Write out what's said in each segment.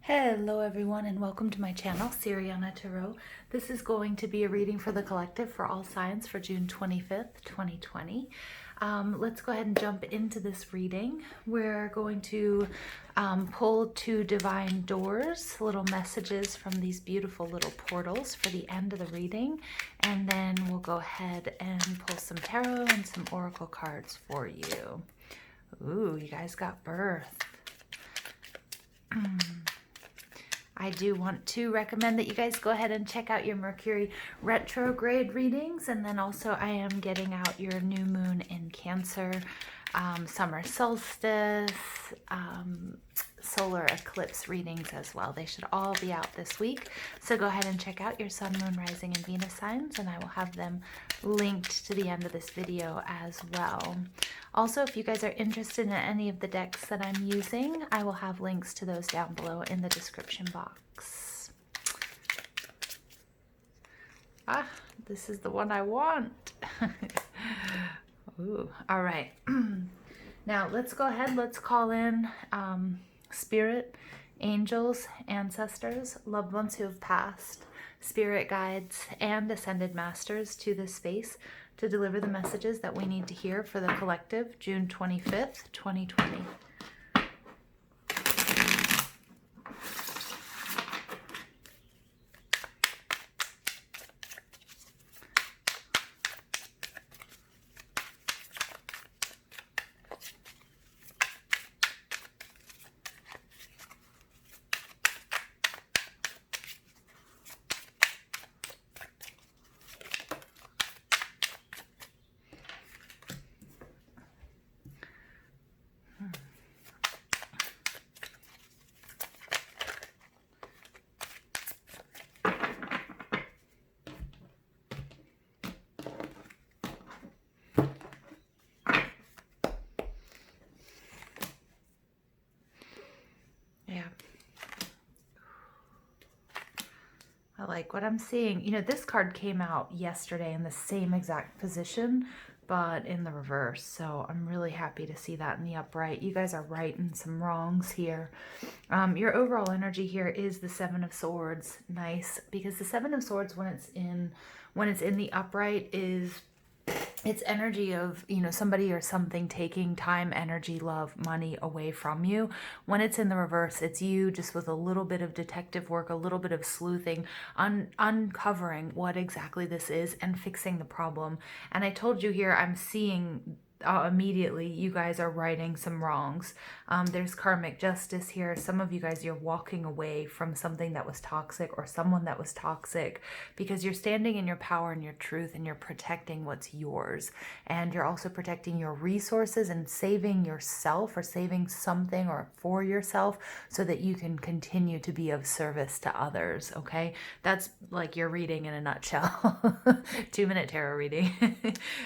Hello everyone and welcome to my channel, Siriana Tarot. This is going to be a reading for the collective for all signs for June 25th, 2020. Let's go ahead and jump into this reading. We're going to pull two divine doors, little messages from these beautiful little portals for the end of the reading. And then we'll go ahead and pull some tarot and some oracle cards for you. Ooh, you guys got birth. I do want to recommend that you guys go ahead and check out your Mercury retrograde readings, and then also I am getting out your new moon in Cancer, summer solstice, solar eclipse readings as well. They should all be out this week, so go ahead and check out your sun, moon, rising, and Venus signs, and I will have them linked to the end of this video as well. Also, if you guys are interested in any of the decks that I'm using, I will have links to those down below in the description box. Ah, this is the one I want. Ooh, all right. Now let's go ahead, let's call in spirit, angels, ancestors, loved ones who have passed, spirit guides, and ascended masters to this space to deliver the messages that we need to hear for the collective, June 25th, 2020. Yeah. I like what I'm seeing. You know, this card came out yesterday in the same exact position, but in the reverse. So I'm really happy to see that in the upright. You guys are righting some wrongs here. Your overall energy here is the Seven of Swords. Nice, because the Seven of Swords, when it's in the upright, it's energy of, you know, somebody or something taking time, energy, love, money away from you. When it's in the reverse, it's you just with a little bit of detective work, a little bit of sleuthing, uncovering what exactly this is and fixing the problem. And I told you here, I'm seeing immediately you guys are righting some wrongs. There's karmic justice here. Some of you guys, you're walking away from something that was toxic or someone that was toxic because you're standing in your power and your truth, and you're protecting what's yours, and you're also protecting your resources and saving yourself or saving something or for yourself so that you can continue to be of service to others. Okay, that's like your reading in a nutshell. 2-minute tarot reading.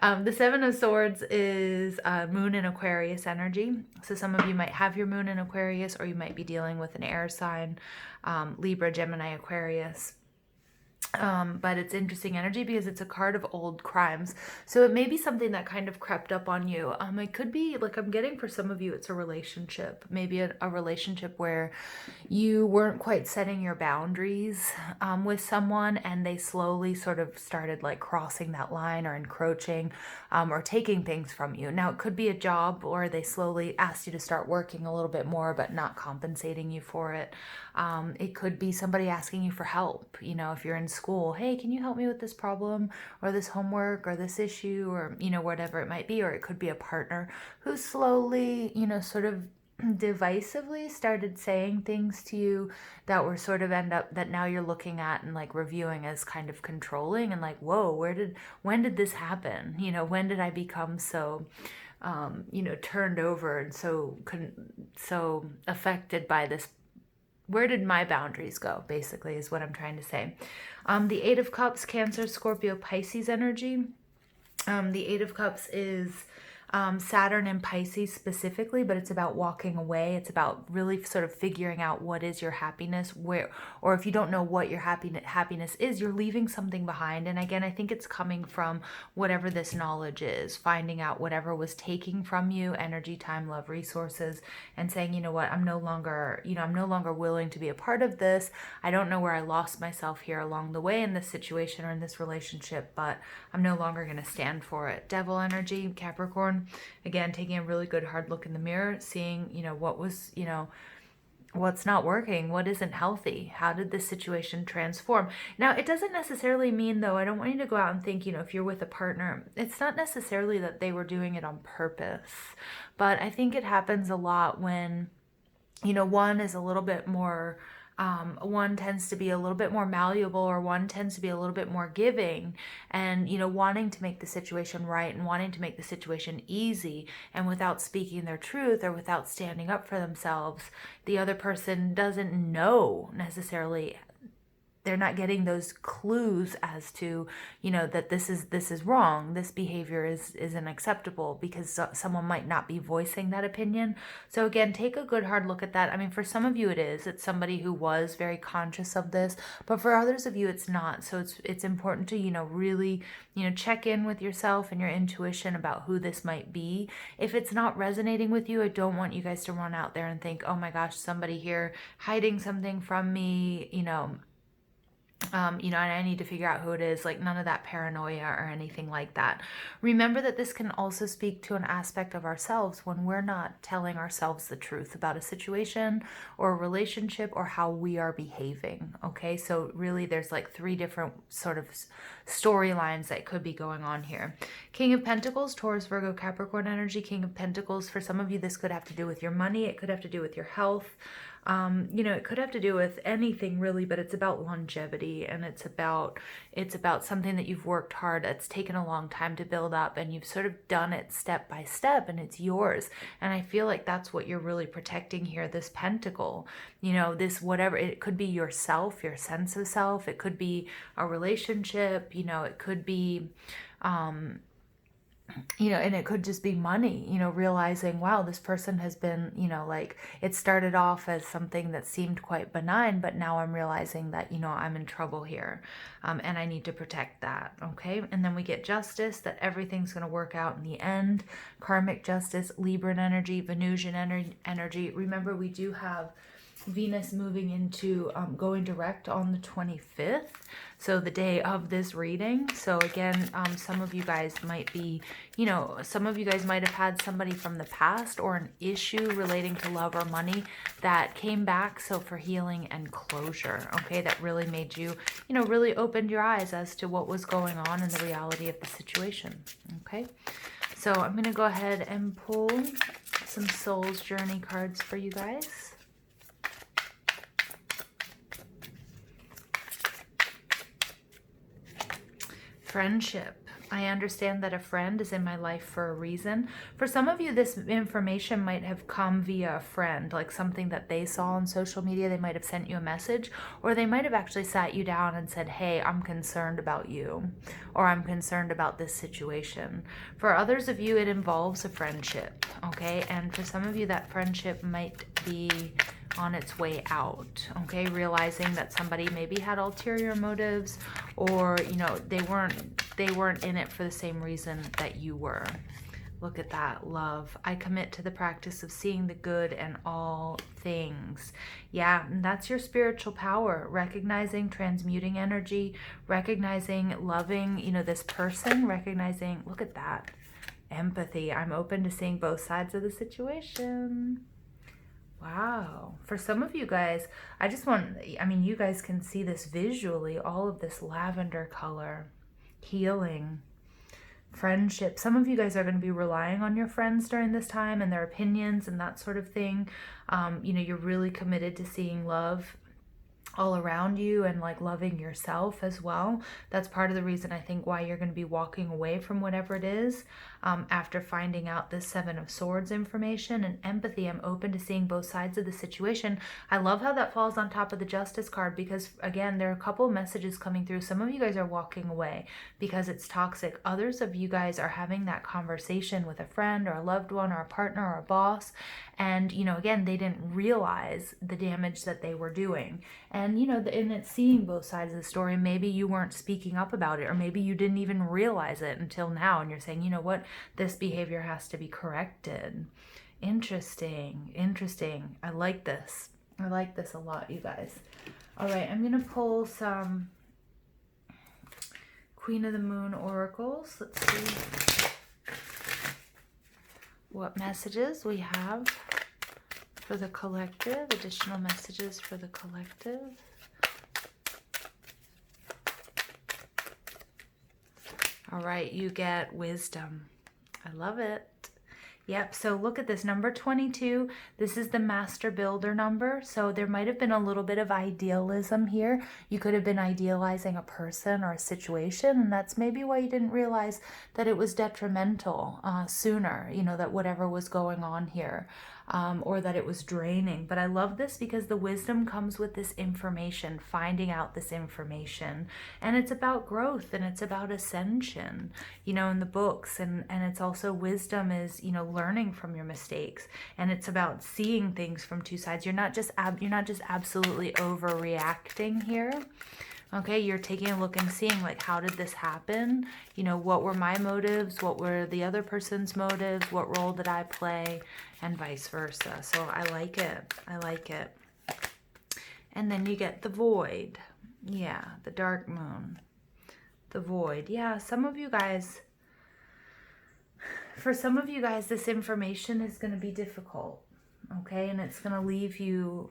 The Seven of Swords is moon in Aquarius energy. So some of you might have your moon in Aquarius, or you might be dealing with an air sign, Libra, Gemini, Aquarius. But it's interesting energy because it's a card of old crimes. So it may be something that kind of crept up on you. It could be, like I'm getting for some of you, it's a relationship. Maybe a relationship where you weren't quite setting your boundaries with someone, and they slowly sort of started like crossing that line or encroaching or taking things from you. Now it could be a job, or they slowly asked you to start working a little bit more but not compensating you for it. It could be somebody asking you for help. You know, if you're in school, hey, can you help me with this problem or this homework or this issue, or, you know, whatever it might be. Or it could be a partner who slowly, you know, sort of divisively started saying things to you that were sort of that now you're looking at and like reviewing as kind of controlling, and like, whoa, when did this happen? You know, when did I become so you know, turned over and so affected by this? Where did my boundaries go, basically, is what I'm trying to say. The Eight of Cups, Cancer, Scorpio, Pisces energy. The Eight of Cups is Saturn and Pisces specifically, but it's about walking away. It's about really sort of figuring out what is your happiness, where, or if you don't know what your happiness is, you're leaving something behind. And again, I think it's coming from whatever this knowledge is, finding out whatever was taking from you, energy, time, love, resources, and saying, you know what, I'm no longer willing to be a part of this. I don't know where I lost myself here along the way in this situation or in this relationship, but I'm no longer going to stand for it. Devil energy, Capricorn, again, taking a really good hard look in the mirror, seeing, what was, what's not working, what isn't healthy, how did this situation transform. Now, it doesn't necessarily mean, though, I don't want you to go out and think, if you're with a partner, it's not necessarily that they were doing it on purpose, but I think it happens a lot when, one is a little bit more, one tends to be a little bit more malleable, or one tends to be a little bit more giving, and wanting to make the situation right and wanting to make the situation easy, and without speaking their truth or without standing up for themselves, the other person doesn't know necessarily. They're not getting those clues as to, that this is wrong. This behavior isn't acceptable, because someone might not be voicing that opinion. So again, take a good hard look at that. I mean, for some of you it is. It's somebody who was very conscious of this, but for others of you it's not. So it's important to, really, check in with yourself and your intuition about who this might be. If it's not resonating with you, I don't want you guys to run out there and think, oh my gosh, somebody here hiding something from me, and I need to figure out who it is. Like, none of that paranoia or anything like that. Remember that this can also speak to an aspect of ourselves when we're not telling ourselves the truth about a situation or a relationship or how we are behaving. Okay, so really there's like 3 different sort of storylines that could be going on here. King of Pentacles, Taurus, Virgo, Capricorn energy. King of Pentacles, for some of you, this could have to do with your money. It could have to do with your health. It could have to do with anything really, but it's about longevity, and it's about something that you've worked hard. It's taken a long time to build up, and you've sort of done it step by step, and it's yours. And I feel like that's what you're really protecting here, this pentacle, this whatever. It could be yourself, your sense of self. It could be a relationship, it could be, and it could just be money, realizing, wow, this person has been, like, it started off as something that seemed quite benign, but now I'm realizing that, I'm in trouble here, and I need to protect that, okay? And then we get Justice, that everything's going to work out in the end. Karmic Justice, Libran energy, Venusian energy. Remember, we do have Venus moving into going direct on the 25th, so the day of this reading. So again, some of you guys might be, some of you guys might have had somebody from the past or an issue relating to love or money that came back, so for healing and closure, okay, that really made you, really opened your eyes as to what was going on and the reality of the situation, okay? So I'm going to go ahead and pull some Soul's Journey cards for you guys. Friendship. I understand that a friend is in my life for a reason. For some of you, this information might have come via a friend, like something that they saw on social media. They might have sent you a message, or they might have actually sat you down and said, hey, I'm concerned about you, or I'm concerned about this situation. For others of you, it involves a friendship, okay? And for some of you, that friendship might be on its way out, okay? Realizing that somebody maybe had ulterior motives, or they weren't in it for the same reason that you were. Look at that, love. I commit to the practice of seeing the good in all things. Yeah, and that's your spiritual power. Recognizing, transmuting energy, recognizing, loving, this person, recognizing, look at that. Empathy. I'm open to seeing both sides of the situation. Wow. For some of you guys, you guys can see this visually, all of this lavender color, healing, friendship. Some of you guys are going to be relying on your friends during this time and their opinions and that sort of thing. You're really committed to seeing love all around you and like loving yourself as well. That's part of the reason I think why you're going to be walking away from whatever it is after finding out this Seven of Swords information. And empathy, I'm open to seeing both sides of the situation. I love how that falls on top of the Justice card, because again, there are a couple of messages coming through. Some of you guys are walking away because it's toxic. Others of you guys are having that conversation with a friend or a loved one or a partner or a boss, and you know, again, they didn't realize the damage that they were doing. And you know, and it's seeing both sides of the story. Maybe you weren't speaking up about it, or maybe you didn't even realize it until now, and you're saying, you know what, this behavior has to be corrected. Interesting, interesting. I like this. I like this a lot, you guys. All right, I'm gonna pull some Queen of the Moon oracles. Let's see what messages we have for the collective, additional messages for the collective. All right, you get wisdom. I love it. Yep, so look at this, number 22. This is the master builder number. So there might have been a little bit of idealism here. You could have been idealizing a person or a situation, and that's maybe why you didn't realize that it was detrimental sooner, you know, that whatever was going on here. Or that it was draining. But I love this because the wisdom comes with this information, finding out this information. And it's about growth and it's about ascension, you know, in the books. And it's also wisdom is, you know, learning from your mistakes. And it's about seeing things from two sides. You're not just absolutely overreacting here. Okay, you're taking a look and seeing, like, how did this happen? You know, what were my motives? What were the other person's motives? What role did I play? And vice versa. So I like it. I like it. And then you get the void. Yeah, the dark moon. The void. Yeah, some of you guys, for some of you guys, this information is going to be difficult. Okay, and it's going to leave you...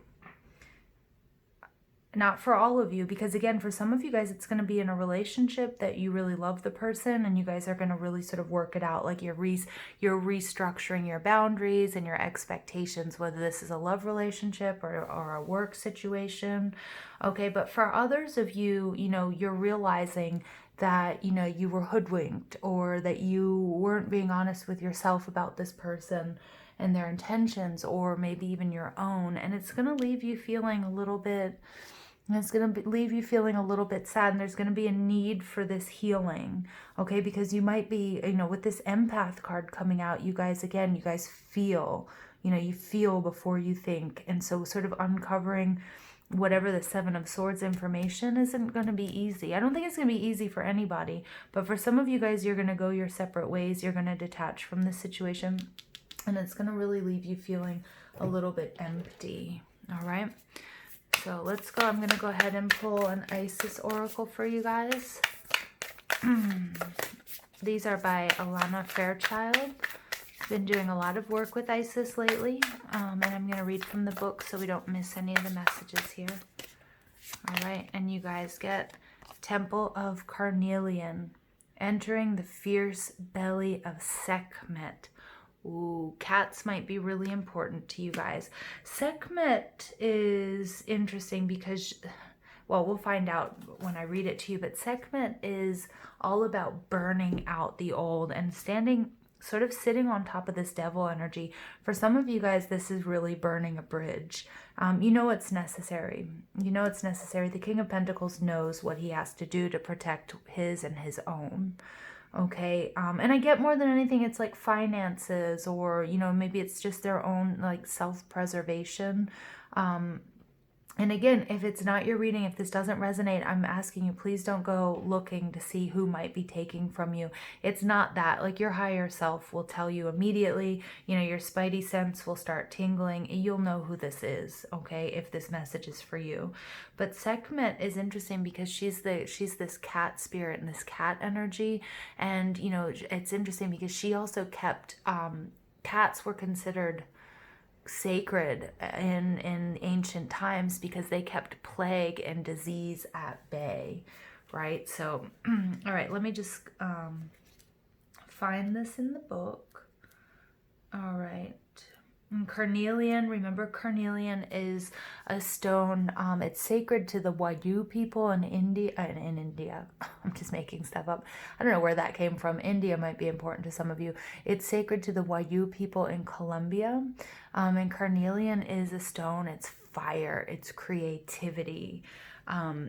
Not for all of you, because again, for some of you guys, it's going to be in a relationship that you really love the person and you guys are going to really sort of work it out. Like you're restructuring your boundaries and your expectations, whether this is a love relationship or a work situation. Okay, but for others of you, you know, you're realizing that, you know, you were hoodwinked or that you weren't being honest with yourself about this person and their intentions, or maybe even your own. And it's going to leave you feeling a little bit... It's going to leave you feeling a little bit sad, and there's going to be a need for this healing, okay? Because you might be, you know, with this empath card coming out, you guys, again, you guys feel, you know, you feel before you think. And so sort of uncovering whatever the Seven of Swords information isn't going to be easy. I don't think it's going to be easy for anybody, but for some of you guys, you're going to go your separate ways. You're going to detach from this situation, and it's going to really leave you feeling a little bit empty, all right? So let's go. I'm going to go ahead and pull an Isis Oracle for you guys. These are by Alana Fairchild. I've been doing a lot of work with Isis lately. And I'm going to read from the book so we don't miss any of the messages here. All right. And you guys get Temple of Carnelian. Entering the fierce belly of Sekhmet. Ooh, cats might be really important to you guys. Sekhmet is interesting because, well, we'll find out when I read it to you, but Sekhmet is all about burning out the old and sort of sitting on top of this devil energy. For some of you guys, this is really burning a bridge. You know it's necessary. You know it's necessary. The King of Pentacles knows what he has to do to protect his and his own. Okay, and I get more than anything, it's like finances, or, you know, maybe it's just their own, like, self-preservation. And again, if it's not your reading, if this doesn't resonate, I'm asking you, please don't go looking to see who might be taking from you. It's not that. Like, your higher self will tell you immediately, you know, your spidey sense will start tingling. You'll know who this is, okay, if this message is for you. But Sekhmet is interesting because she's this cat spirit and this cat energy. And, you know, it's interesting because she also kept, cats were considered sacred in ancient times because they kept plague and disease at bay, right? So, all right, let me just find this in the book. All right. And carnelian, remember carnelian is a stone. It's sacred to the Wayuu people in India. In India, I'm just making stuff up. I don't know where that came from. India might be important to some of you. It's sacred to the Wayuu people in Colombia. And carnelian is a stone. It's fire. It's creativity.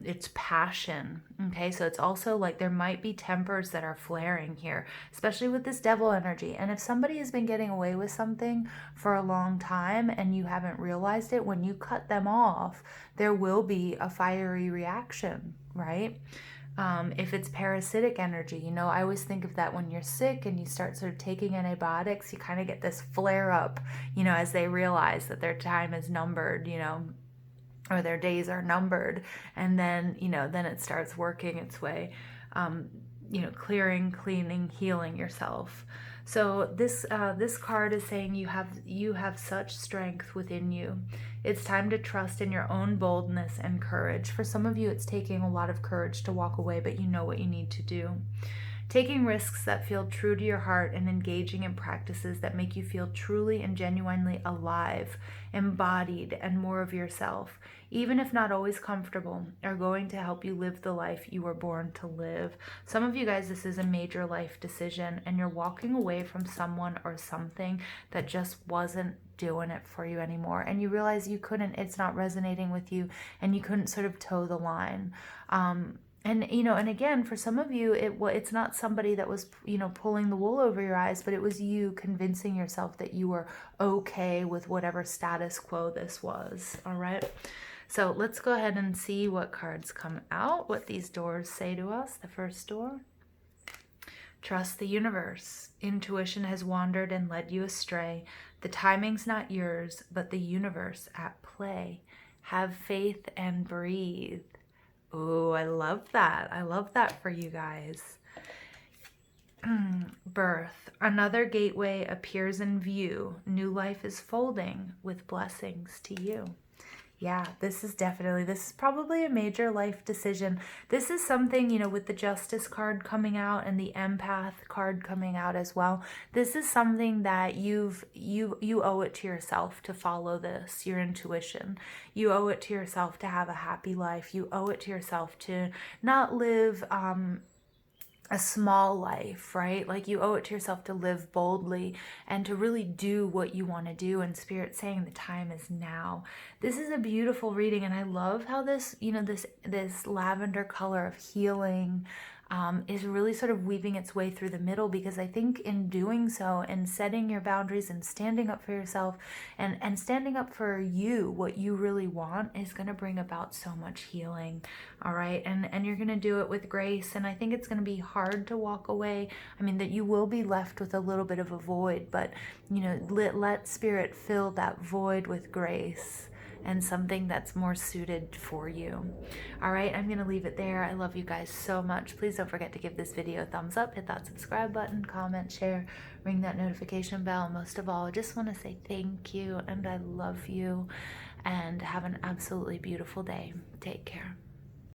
It's passion. Okay, so it's also like there might be tempers that are flaring here, especially with this devil energy. And if somebody has been getting away with something for a long time and you haven't realized it, when you cut them off, there will be a fiery reaction, right? If it's parasitic energy, you know, I always think of that when you're sick and you start sort of taking antibiotics, you kind of get this flare up, you know, as they realize that their time is numbered, you know, or their days are numbered, and then, you know, then it starts working its way, you know, clearing, cleaning, healing yourself. So this card is saying you have such strength within you. It's time to trust in your own boldness and courage. For some of you, it's taking a lot of courage to walk away, but you know what you need to do. Taking risks that feel true to your heart and engaging in practices that make you feel truly and genuinely alive, embodied, and more of yourself, even if not always comfortable, are going to help you live the life you were born to live. Some of you guys, this is a major life decision, and you're walking away from someone or something that just wasn't doing it for you anymore, and you realize you couldn't, it's not resonating with you, and you couldn't sort of toe the line. And, you know, and again, for some of you, it's not somebody that was, you know, pulling the wool over your eyes, but it was you convincing yourself that you were okay with whatever status quo this was. All right. So let's go ahead and see what cards come out, what these doors say to us. The first door. Trust the universe. Intuition has wandered and led you astray. The timing's not yours, but the universe at play. Have faith and breathe. Oh, I love that. I love that for you guys. Birth. Another gateway appears in view. New life is folding with blessings to you. Yeah, this is probably a major life decision. This is something, you know, with the Justice card coming out and the Empath card coming out as well. This is something that you owe it to yourself to follow this, your intuition. You owe it to yourself to have a happy life. You owe it to yourself to not live a small life, right? Like you owe it to yourself to live boldly and to really do what you want to do. And Spirit's saying the time is now. This is a beautiful reading, and I love how this, you know, this lavender color of healing is really sort of weaving its way through the middle, because I think in doing so and setting your boundaries and standing up for yourself and standing up for you, what you really want, is going to bring about so much healing. All right. And you're going to do it with grace. And I think it's going to be hard to walk away. I mean, that you will be left with a little bit of a void, but, you know, let Spirit fill that void with grace and something that's more suited for you. All right, I'm going to leave it there. I love you guys so much. Please don't forget to give this video a thumbs up, hit that subscribe button, comment, share, ring that notification bell. Most of all, I just want to say thank you, and I love you, and have an absolutely beautiful day. Take care.